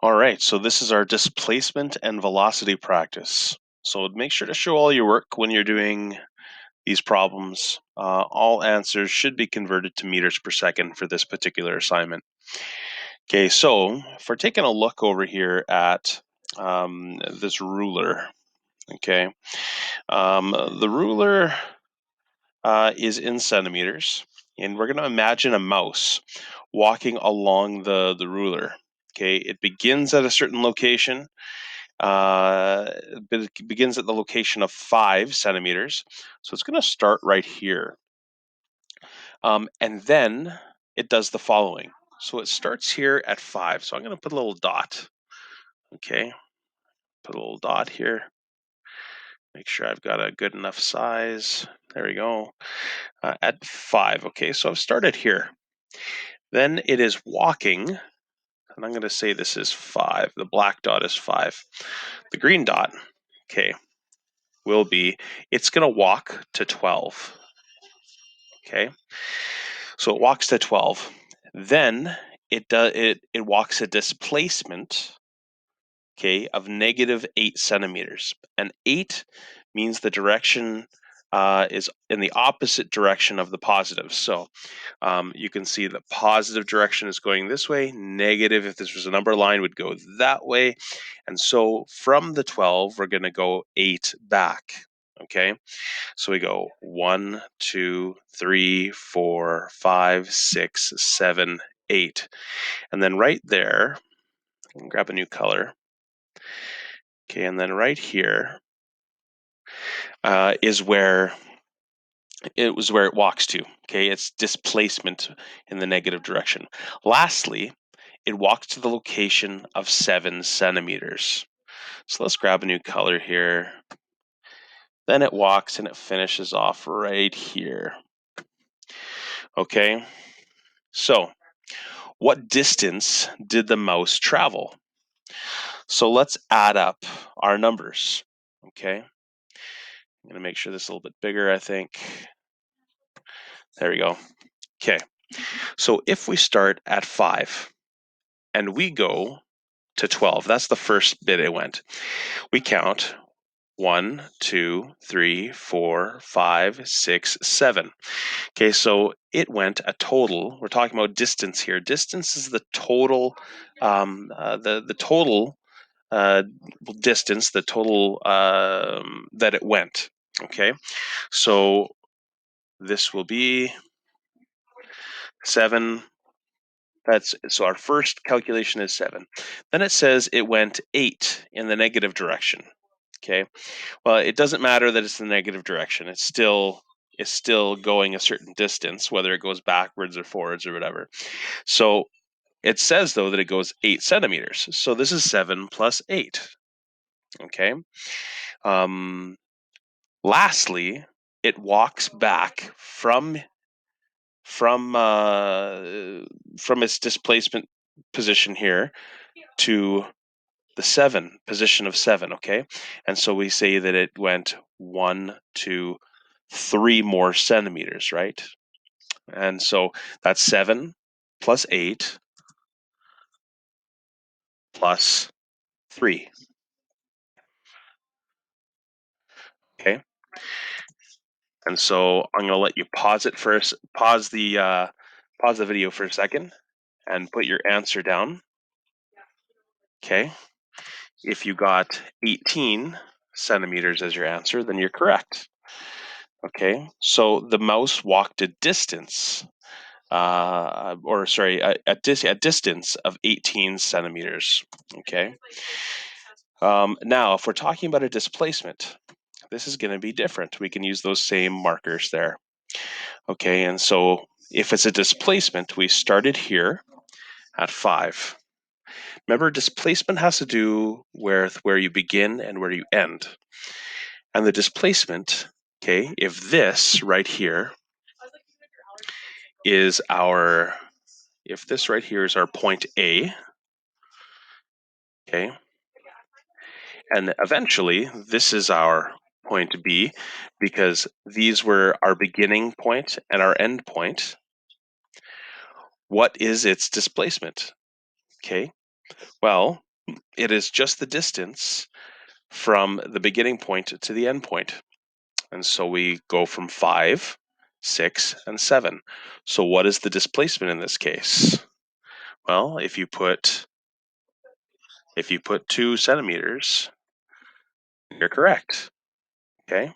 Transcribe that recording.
All right, so this is our displacement and velocity practice. So make sure to show all your work when you're doing these problems. All answers should be converted to meters per second for this particular assignment. Okay, so if we're taking a look over here at this ruler, okay, the ruler is in centimeters, and we're going to imagine a mouse walking along the ruler. Okay, it begins at a certain location. But it begins at the location of 5 centimeters. So it's going to start right here. And then it does the following. So it starts here at 5. So I'm going to put a little dot. Okay, put a little dot here. Make sure I've got a good enough size. There we go. At 5. Okay, so I've started here. Then it is walking, and I'm going to say this is 5. The black dot is 5. The green dot, okay, will be, it's going to walk to 12. Okay, so it walks to 12. Then it walks a displacement, okay, of -8 centimeters. And 8 means the direction is in the opposite direction of the positive. So you can see the positive direction is going this way. Negative, if this was a number line, would go that way. And so from the 12, we're going to go 8 back. Okay, so we go 1, 2, 3, 4, 5, 6, 7, 8. And then right there, I can grab a new color. Okay, and then right here is where it walks to. Okay, it's displacement in the negative direction. Lastly, it walks to the location of 7 centimeters. So let's grab a new color here. Then it walks and it finishes off right here. Okay, so what distance did the mouse travel? So let's add up our numbers. Okay, I'm going to make sure this is a little bit bigger, I think. There we go. Okay, so if we start at 5 and we go to 12, that's the first bit it went. We count 1, 2, 3, 4, 5, 6, 7. Okay, so it went a total. We're talking about distance here. Distance is the total, the total distance, the total that it went. Okay, so this will be 7. So our first calculation is 7. Then it says it went 8 in the negative direction. Okay, well, it doesn't matter that it's the negative direction. It's still going a certain distance, whether it goes backwards or forwards or whatever. So it says though that it goes 8 centimeters. So this is 7 plus 8. Okay. Lastly, it walks back from its displacement position here to the 7 position of 7. Okay, and so we say that it went 1, 2, 3 more centimeters, right? And so that's 7 plus 8 plus 3. Okay, and so I'm going to let you pause it first. Pause the video for a second and put your answer down. Okay, if you got 18 centimeters as your answer, then you're correct. Okay, so the mouse walked a distance, a distance of 18 centimeters. Okay. Now, if we're talking about a displacement, this is going to be different. We can use those same markers there. Okay, and so if it's a displacement, we started here at 5. Remember, displacement has to do with where you begin and where you end. And the displacement, okay, if this right here is our point A, okay, and eventually this is our point B, because these were our beginning point and our end point. What is its displacement? Okay, Well, it is just the distance from the beginning point to the end point. And so we go from 5, 6, and 7. So what is the displacement in this case? Well, if you put 2 centimeters, you're correct. Okay.